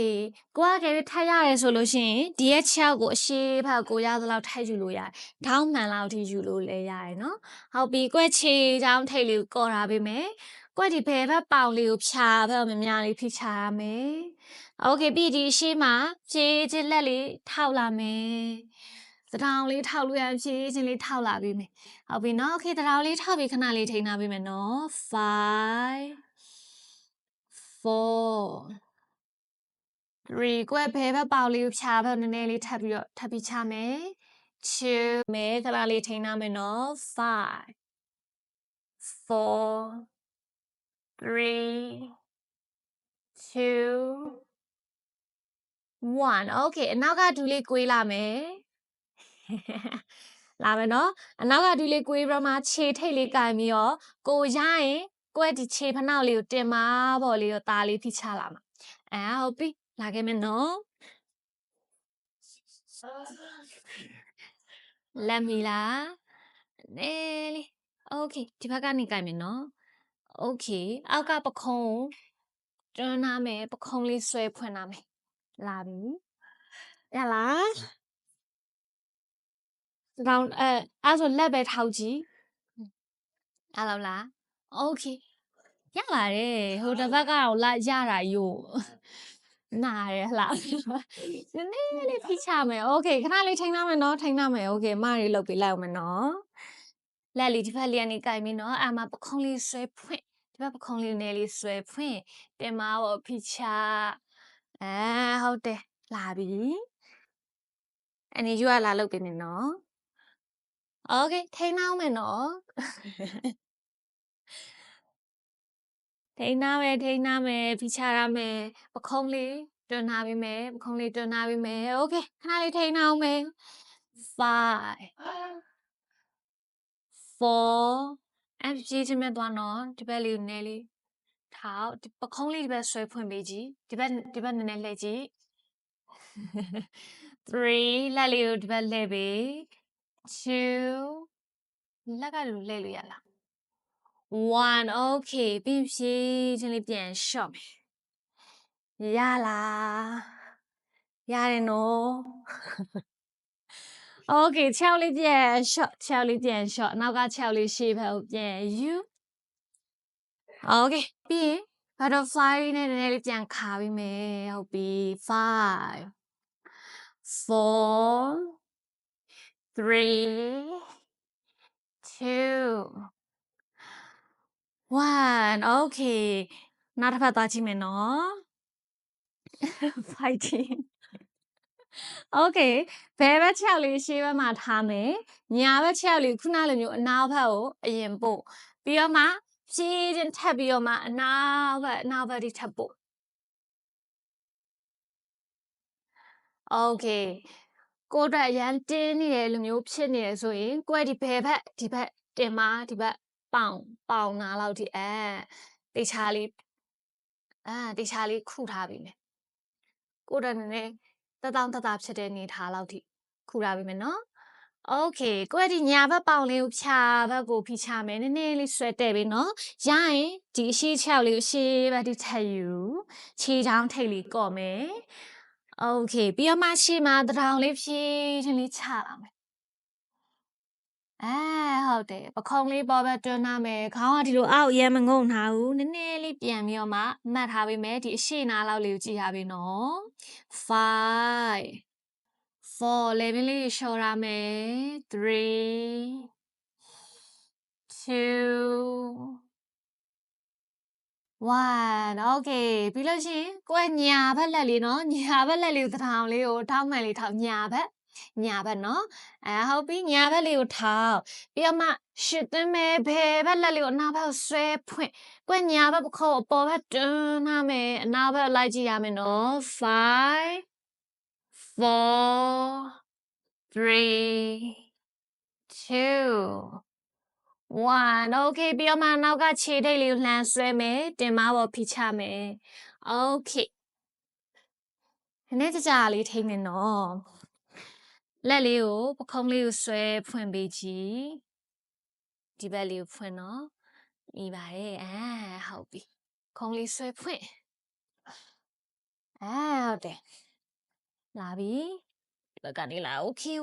ကိုကကဲထပ်ရတယ်ဆိုလို့ရှိရင်ဒီရဲ့6ကိုအရှိဘက်ကိုရသလောက်ထပ်ယူလို့ရတယ်။ထောင်းမှန်လောက်ထိယူလို့လည်းရတယ်နော်။ဟုတ်ပြီကွက်ချေချောင်းထိတ်လေးကိုကော်ထားပေးမယ်။ကွက်ဒီဘယ်ဘက်ပေါင်လေးကိုဖြာဘက်များလေးဖိချရမယ်။โอเคပြီးဒီရှေ့မှာဖြေးချင်းလက်လေးထောက်လာမယ်။သတောင်လေးထောက်လို့ရဖြေးချင်းလေးထောက်လာပေးမယ်။ဟုတ်ပြီနော်။โอเคသတောင်လေးထောက်ပြီးခဏလေးထိန်းထားပေးမယ်နော်။5 4 3ကွက်ဘဲဘက်ပေါင်လေးကိုဖြာဘက်နည်းနည်းလေးထပ်ပြီးချမယ်2မဲခဏလေးထိန်းထားမယ်နော်5 4 3 2 1 Okay အနောက်ကဒူလေးကွေးလာမယ် လာမယ်နော်အနောက်ကဒီလေးကိုယ်ပြမှာခြေထိတ်လေးကင်ပြီးတော့ကိုရရင်ကိုယ့်ဒီခြေဖနှောက်လေးကိုတင်ပါပေါ့လေးတော့ตาလေးဖိချလာမှာဟုတ်ပြီလာခဲ့မယ်နော်လက်မီလားနဲလေးโอเคဒီဘက်ကနေကင်မယ်နော်โอเคအောက်ကပခုံးတွန်းနာမယ်ပခုံးလေးဆွဲဖွင့်နာမယ်လာပြီရလားတောင်းအဲ့ဆိုလက်ပဲထောက်ကြည့်အဲ့လိုလားโอเคရပါတယ်ဟိုတစ်ဘက်ကတော့လာရတာယူနားရလားနည်းနည်းလေးဖိချမယ်โอเคခဏလေးထိန်းထားမယ်နော်ထိန်းထားမယ်โอเคမရီလုတ်ပြီးလိုက်အောင်မယ်နော်လက်လေးဒီဘက်လေးကနေကင်ပြီးနော်အမပခုံးလေးဆွဲဖွင့်ဒီဘက်ပခုံးလေးနည်းလေးဆွဲဖွင့်တင်မဘောဖိချဟုတ်တယ်လာပြီအနေယူကလာလုတ်ပေးမယ်နော်โอเคထိန်းအောင်မယ်နော်ထိန်းထားမယ်ဖိချရမယ်ပခုံးလေးတွန်းထားပေးမယ်ပခုံးလေးတွန်းထားပေးမယ်โอเคခဏလေးထိန်းအောင်မယ်5 4ပြေးချင်းမဲ့သွားနော်ဒီဘက်လေးကိုနည်းလေးထောက်ပခုံးလေးဒီဘက်ဆွဲဖွင့်ပေးကြည့်ဒီဘက်နည်းနည်းလှည့်ကြည့်3လက်လေးကိုဒီဘက်လှည့်ပေး2လက်ကလူလှည့်လို့ရလား1 okay ပြီးဖြည်းချင်းလေးပြန်ရှော့မယ်ရလားရတယ်နော် okay 6လေးပြန်ရှော့6လေးပြန်ရှော့နောက်က6လေးရှေ့ဘက်ကိုပြန်ယူokay ပြီးရင် butterfly နဲ့နည်းနည်းလေးပြန်ခါပြီးမယ်ဟုတ်ပြီ5 4 3 2 1 okay နောက်တစ်ဖက်သွားကြည့်မယ်နော် fighting okay ဘယ်ဘက်6လေးရှေ့ဘက်မှာထားမယ်ညာဘက်6လေးခုနလိုမျိုးအနောက်ဘက်ကိုအရင်ပို့ပြီးတော့မှဖြည်းချင်းထပ်ပြီးတော့မှအနောက်ဘက်ဒီထပ်ပို့ okay ကိုယ်အတွက်အရန်တင်းနေတယ်လိုမျိုးဖြစ်နေရဆိုရင်ကိုယ့်ဒီဘယ်ဘက်ဒီဘက်တင်မဒီဘက်ပေါင်နာလောက်ဒီတေချာလေးခုထားပြီမယ်ကိုယ်တိုင်နဲ့တတောင်းတတာဖြစ်တဲ့နေထားလောက်ထိခုထားပြီမယ်နော်โอเคကိုယ့်ဒီညာဘက်ပေါင်လေးကိုဖြာဘက်ကိုဖိချမယ်နည်းနည်းလေးဆွဲတဲ့ပြီနော်ရရင်ဒီအရှိ6လေးကိုရှေ့ဘက်ဒီထပ်ယူခြေချောင်းထိတ်လေးကော့မယ်โอเคပြီးတော့မှရှေ့မှာတထောင်လေးဖြည်းချင်းလေးချလာမယ်ဟုတ်တယ်ပခုံးလေးပေါ်ဘက်တွန်းထားမယ်ခေါင်းကဒီလိုအောက်ရဲမငုံထားဘူးနည်းနည်းလေးပြန်ပြီးတော့မှမှတ်ထားပေးမယ်ဒီအရှိနာလောက်လေးကိုကြည့်ထားပေးနော်5 4 11လေးရှော့ရမယ်3 2 1 okay ပြီးလို့ရှိရင်ကိုယ်ညာဘက်လက်လေးနော်ညာဘက်လက်လေးကိုတထောင်လေးကိုထောက်မှန်လေးထောက်ညာဘက်နော်ဟုတ်ပြီညာဘက်လေးကိုထောက်ပြီးတော့မှရှစ်သွင်းမယ်ဘယ်ဘက်လက်လေးကိုအနောက်ဘက်ကိုဆွဲဖွင့်ကိုယ်ညာဘက်ပခုံးအပေါ်ဘက်တွန်းထားမယ်အနောက်ဘက်လိုက်ကြည့်ရမယ်နော်5 4 3 2 1 okay ပြီးတော့မှနောက်ကခြေထိတ်လေးကိုလှမ်းဆွဲမယ်တင်မပေါ်ဖိချမယ် okay နည်းနည်းကြာလေးထိမ့်မယ်နော်လက်လေးကိုပခုံးလေးကိုဆွဲဖွင့်ပေးကြည့်ဒီဘက်လေးကိုဖွင့်နော်မိပါတယ်ဟုတ်ပြီခုံးလေးဆွဲဖွင့်ဟုတ်တယ်လာပြီဒီဘက်ကနေလာ okay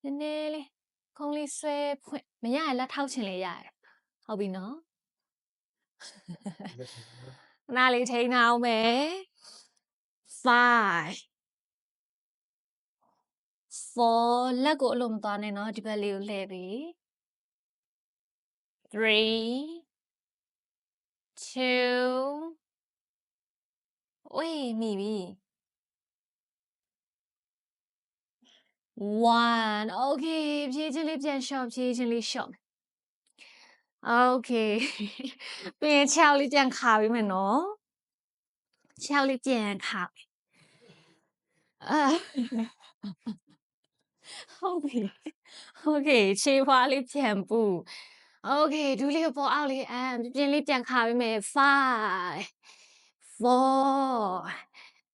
နည်းနည်းလေးခုံးလေးဆွဲဖွင့်မရရင်လက်ထောက်ချင်လေးရတယ်ဟုတ်ပြီနော်နားလေးထိန်းအောင်မယ်5 4လက်ကိုအလိုမသွားနဲ့နော်ဒီဘက်လေးကိုလှည့်ပြီး3 2 မိပြီ1 okay ဖြည်းချင်းလေးပြန်ရှော့ဖြည်းချင်းလေးရှော့okay ပြီးရင်6လေးပြန်ခါပေးမယ်နော်6လေးပြန်ခါ ဟုတ်ပြီโอเคခြေဖွားလေးပြန်ပူโอเคဒူးလေးကိုပေါ်အောက်လေးပြင်းလေးပြန်ခါပေးမယ်5 4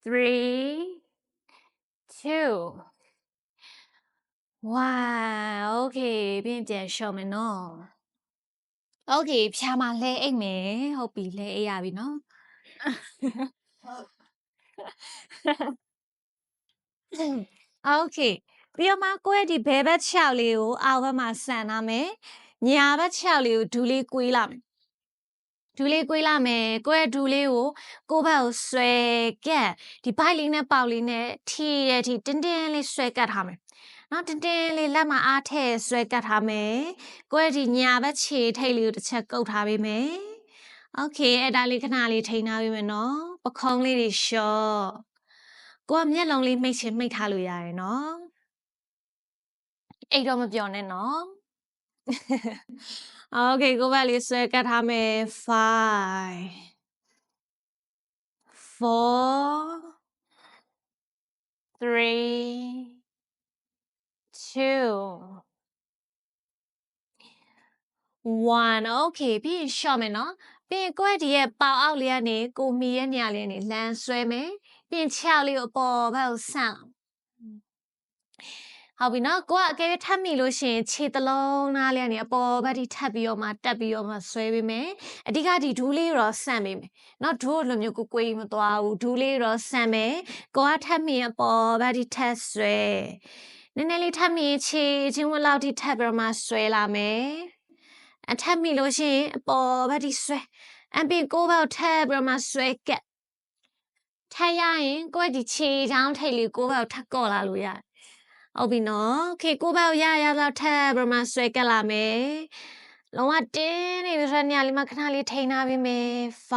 3 2 1โอเคပြင်းပြန်လျှော့မယ်နော်โอเคဖြာမှာလှဲအိတ်မယ်ဟုတ်ပြီလှဲအိတ်ရပြီနော်โอเคပြီးတော့မှကိုယ့်ရဲ့ဒီဘဲဘက်ခြေောက်လေးကိုအောက်ဘက်မှာဆန်ထားမယ်ညာဘက်ခြေောက်လေးကိုဒူးလေးကွေးလာမယ်ဒူးလေးကွေးလာမယ်ကိုယ့်ရဲ့ဒူးလေးကိုကိုယ့်ဘက်ကိုဆွဲကက်ဒီဘိုက်လေးနဲ့ပေါက်လေးနဲ့ထီရဲ့ဒီတင်းတင်းလေးဆွဲကတ်ထားမယ်နော်တင်းတင်းလေးလက်မှာအားထည့်ဆွဲကတ်ထားမယ်ကိုယ့်ရဲ့ဒီညာဘက်ခြေထိတ်လေးကိုတစ်ချက်ကုတ်ထားပေးမယ်โอเคအဲ့ဒါလေးခဏလေးထိန်းထားပေးမယ်နော်ပခုံးလေးတွေလျှော့ကိုကမျက်လုံးလေးမှိတ်ချင်မှိတ်ထားလို့ရတယ်နော်အိတ်တော့မပြောနဲ့နော်โอเคကိုဘက်လေးဆွဲကတ်ထားမယ်5 4 3 2 1 โอเคပြီးရင်ရှော့မယ်နော်ပြီးရင်ကိုယ့်ဒီရဲ့ပေါင်အောက်လေးကနေကိုမီရဲ့နေရာလေးကနေလမ်းဆွဲမယ်ပြီးရင်ခြေောက်လေးကိုအပေါ်ဘက်ကိုဆန့်ဟုတ်ပြီနော်ကိုကအကယ်၍ထပ်မိလို့ရှိရင်ခြေတလုံးသားလေးကနေအပေါ်ဘက်ထိထပ်ပြီးတော့မှတက်ပြီးတော့မှဆွဲပေးမယ်အဓိကဒီဒူးလေးတော့ဆန့်ပေးမယ်နော်ဒူးလိုမျိုးကိုမသွားဘူးဒူးလေးတော့ဆန့်မယ်ကိုကထပ်မိအပေါ်ဘက်ထိထပ်ဆွဲနည်းနည်းလေးထပ်မိခြေချင်းဝက်လောက်ထိထပ်ပြီးတော့မှဆွဲလာမယ်အထပ်မိလို့ရှိရင်အပေါ်ဘက်ထိဆွဲအပြင်ကိုဘက်ထပ်ပြီးတော့မှဆွဲကက်ထပ်ရရင်ကိုယ့်ဒီခြေချောင်းထိတ်လေးကိုဘက်ထပ်ကော့လာလို့ရတယ်ဟုတ်ပြီနော်โอเคကိုဘက်ရတော့ထပ်ပြီးတော့မှဆွဲကက်လာမယ်လုံးဝတင်းနေပြီဆိုတော့ညလေးမှာခဏလေးထိန်းထားပေးမယ်5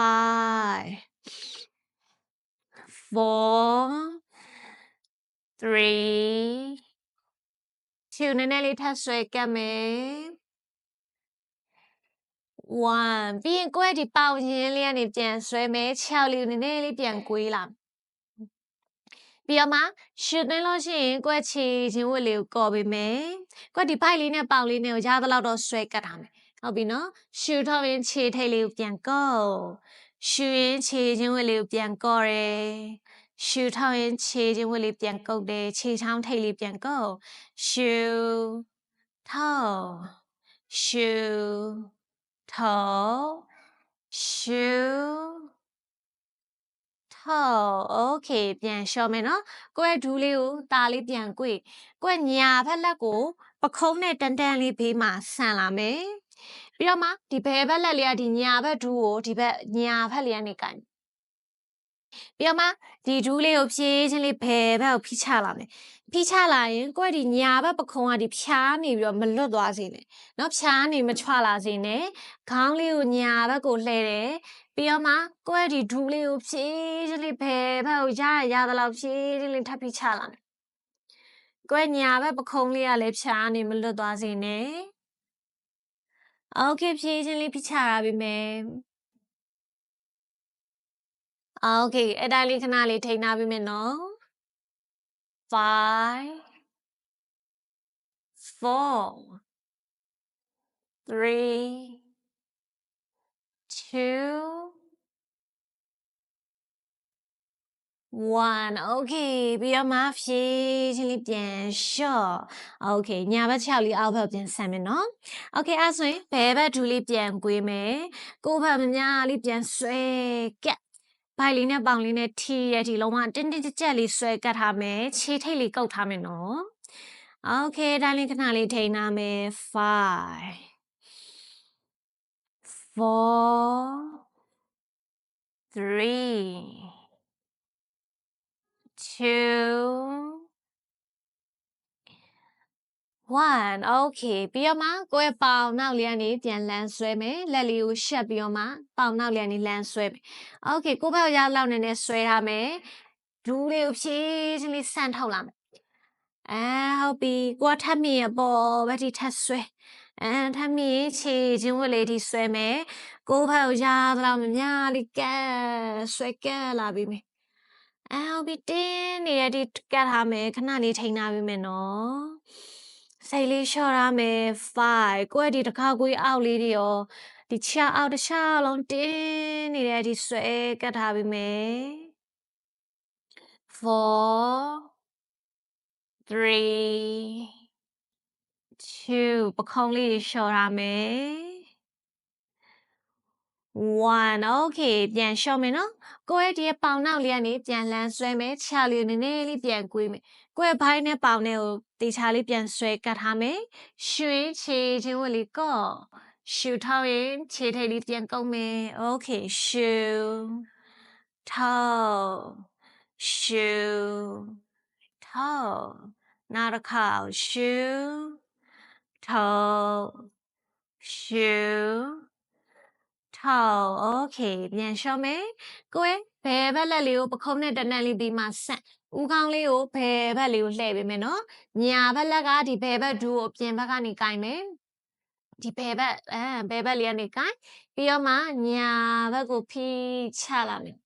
4 3 2နည်းနည်းလေးထပ်ဆွဲကက်မယ်1ပြီးရင်ကိုယ့်ရဲ့ဒီပေါင်ရင်းလေးကနေပြန်ဆွဲမယ်ခြေောက်လေးနည်းနည်းလေးပြန်ကွေးလာပြီးတော့မှရှူသွင်းလို့ရှိရင်ကိုယ့်ခြေချင်းဝတ်လေးကိုကော်ပေးမယ်ကိုယ့်ဒီဘိုက်လေးနဲ့ပေါင်လေးနဲ့ကိုရသလောက်တော့ဆွဲကတ်ထားမယ်ဟုတ်ပြီနော်ရှူထောက်ရင်ခြေထိတ်လေးကိုပြန်ကော့ရှူရင်ခြေချင်းဝတ်လေးကိုပြန်ကော့တယ်ရှူထောက်ရင်ခြေချင်းဝတ်လေးပြန်ကုတ်တယ်ခြေချောင်းထိတ်လေးပြန်ကော့ရှူထောက်ရှူထောက်ရှူโอเคပြန်လျှော့မယ်နော်ကိုယ့်ရဲ့ဒူးလေးကိုตาလေးပြန်ကွေ့ကိုယ့်ညာဘက်လက်ကိုပခုံးနဲ့တန်းတန်းလေးဘေးမှာဆန်လာမယ်ပြီးတော့မှဒီဘယ်ဘက်လက်လေးကဒီညာဘက်ဒူးကိုဒီဘက်ညာဘက်လေးကနေကင်ပြီးတော့မှဒီဒူးလေးကိုဖြည်းချင်းလေးဘယ်ဘက်ကိုဖိချလာမယ်ဖိချလာရင်ကိုယ့်ဒီညာဘက်ပခုံးကဒီဖြားနေပြီးတော့မလွတ်သွားစေနဲ့နော်ဖြားနေမချွလာစေနဲ့ခေါင်းလေးကိုညာဘက်ကိုလှည့်တယ်ပြီးတော့မှကိုယ့်ရဲ့ဒီဒူးလေးကိုဖြည်းချင်းလေးဘယ်ဘက်ကိုရသလောက်ဖြည်းချင်းလေးထပ်ပြီးချလာမယ်ကိုယ့်ညာဘက်ပခုံးလေးကလည်းဖြားနေမလွတ်သွားစေနဲ့โอเคဖြည်းချင်းလေးဖိချရပြီမယ်โอเคအဲ့ဒါလေးခဏလေးထိန်းထားပြီးမယ်နော်5 4 3 2 1 โอเคပြီးတော့မှဖြည်းချင်းလေးပြန်လျှော့โอเคညာဘက်6လေးအောက်ဘက်ပြန်ဆန်မယ်နော်โอเคအဲ့ဆိုရင်ဘဲဘက်ဒူးလေးပြန်ကွေးမယ်ကိုယ့်ဘက်မများလေးပြန်ဆွဲကက်ဘိုက်လေးနဲ့ပေါင်လေးနဲ့ထီရဲ့ဒီလုံးဝတင်းတင်းကြပ်ကြပ်လေးဆွဲကတ်ထားမယ်ခြေထိတ်လေးကုတ်ထားမယ်နော်โอเคဒါလေးခဏလေးထိန်းထားမယ်5 4 3 2 1 โอเคပြီးတော့မှကိုယ့်ရဲ့ပေါင်နောက်လေးကနေပြန်လန်းဆွဲမယ်လက်လေးကိုရှက်ပြီးတော့မှပေါင်နောက်လေးကနေလန်းဆွဲမယ်โอเคကိုယ့်ဘက်ရလောက်နေနဲ့ဆွဲထားမယ်ဒူးလေးကိုဖြည်းချင်းလေးဆန့်ထုတ်လာမယ်ဟုတ်ပြီကိုကထပ်မိရပေါ်ဘက်ထိထပ်ဆွဲထပ်မိခြေချင်းဝက်လေးထိဆွဲမယ်ကိုယ့်ဘက်ကိုရသလောက်မများလေးကဲဆွဲကဲလာပြီမယ်ဟုတ်ပြီတင်းနေရဒီကတ်ထားမယ်ခဏလေးထိန်းထားပြီမယ်နော် စိတ်လေးလျှော့ထားမယ်5ကိုယ့်ရဲ့ဒီတစ်ခါကိုအောက်လေးတွေရောဒီခြေအောက်တစ်ခြားလုံးတင်းနေတဲ့ဒီဆွဲကတ်ထားပြီးမယ်4 3 2ပခုံးလေးလျှော့ထားမယ်1 okay ပြန်လျှော့မယ်နော်ကိုယ့်ရဲ့ဒီပေါင်နောက်လေးကနေပြန်လှမ်းဆွဲမယ်ခြေလေးနည်းနည်းလေးပြန်ကွေးမယ်ကိုယ့်ရဲ့ဘိုင်းနဲ့ပေါင်နဲ့ကိုတေချာလေးပြန်ဆွဲကတ်ထားမယ်ရွှင်ခြေချင်းဝက်လေးကော့ရှူထောက်ရင်ခြေထိပ်လေးပြန်ကုန်းမယ် okay ရှူထောက်ရှူထောက်နောက်တစ်ခါရှူထောက်ရှူထောက် okay ပြန်လျှော့မယ်ကိုယ်ဘယ်ဘက်လက်လေးကိုပခုံးနဲ့တနက်လေးပြီးမှဆန့်ဦးခေါင်းလေးကိုဘယ်ဘက်လေးကိုလှည့်ပေးမယ်နော်ညာဘက်လက်ကဒီဘယ်ဘက်ဒူးကိုပြင်ဘက်ကနေကင်မယ်ဒီဘယ်ဘက်ဘယ်ဘက်လေးကနေကင်ပြီးတော့မှညာဘက်ကိုဖိချလာမယ်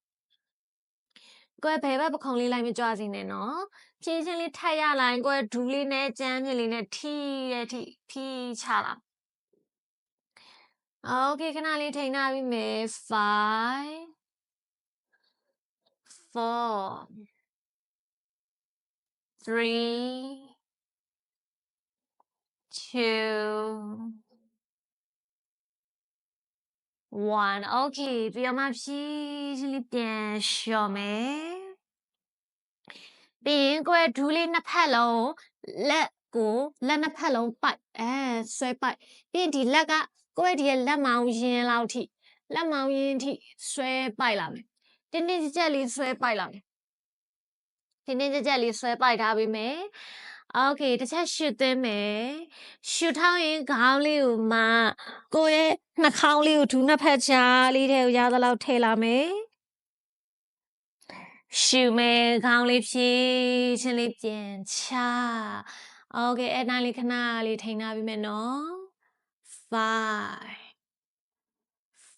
ကိုယ်ဘယ်ဘက်ပခုံးလေးလိုက်မကြွစီနဲ့နော်ဖြင်းချင်းလေးထပ်ရလာရင်ကိုယ်ဒူးလေးနဲ့ကြမ်းမြစ်လေးနဲ့ထိတဲ့ထိဖိချလာOkay ခဏလေးထိန်းထားပြီးမယ်5 4 3 2 1 Okay ပြီးတော့မှဖြည်းချင်းလေးပြန်လျှော့မယ်ပြီးရင်ကိုယ့်ရဲ့ဒူးလေးနှစ်ဖက်လုံးလက်နှစ်ဖက်လုံးပိုက်ဆွဲပိုက်ပြီးရင်ဒီလက်ကကိုယ့်ရဲ့ဒီလက်မောင်းရင်းလောက်ထိလက်မောင်းရင်းထိဆွဲပိုက်လာမယ်တင်းတင်းကြပ်ကြပ်လေးဆွဲပိုက်လာမယ်တင်းတင်းကြပ်ကြပ်လေးဆွဲပိုက်ထားပေးမယ်Okay တစ်ချက်ရှူသွင်းမယ်ရှူထောက်ရင်ခေါင်းလေးကိုမှကိုယ့်ရဲ့နှာခေါင်းလေးကိုဒူးနှစ်ဖက်ကြားလေးထဲကိုရသလောက်ထည့်လာမယ်ရှူမယ်ခေါင်းလေးဖြည်းချင်းလေးပြန်ချOkay အဲ့တိုင်းလေးခဏလေးထိန်းထားပြီးမယ်နော်5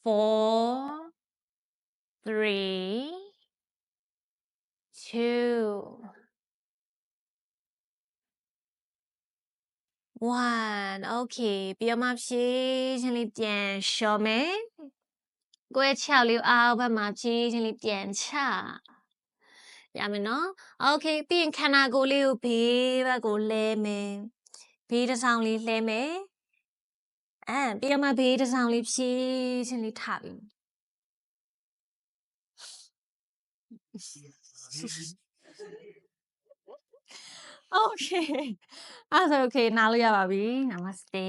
4 3 2 1 Okay ပြီးတော့မှဖြည်းချင်းလေးပြန်လျှော့မယ်ကိုယ့်ရဲ့ခြေလေးအောက်ဘက်မှာဖြည်းချင်းလေးပြန်ချရမယ်နော် Okay ပြီးရင်ခန္ဓာကိုယ်လေးကိုဘေးဘက်ကိုလဲမယ်ဘေးတစ်ဆောင်လေးလဲမယ်ပြီးတော့မှဘေးတစ်ဆောင်လေးဖြည်းချင်းလေးထားပြီးOkay အဲ့ဒါဆို Okay နားလို့ရပါပြီ Namaste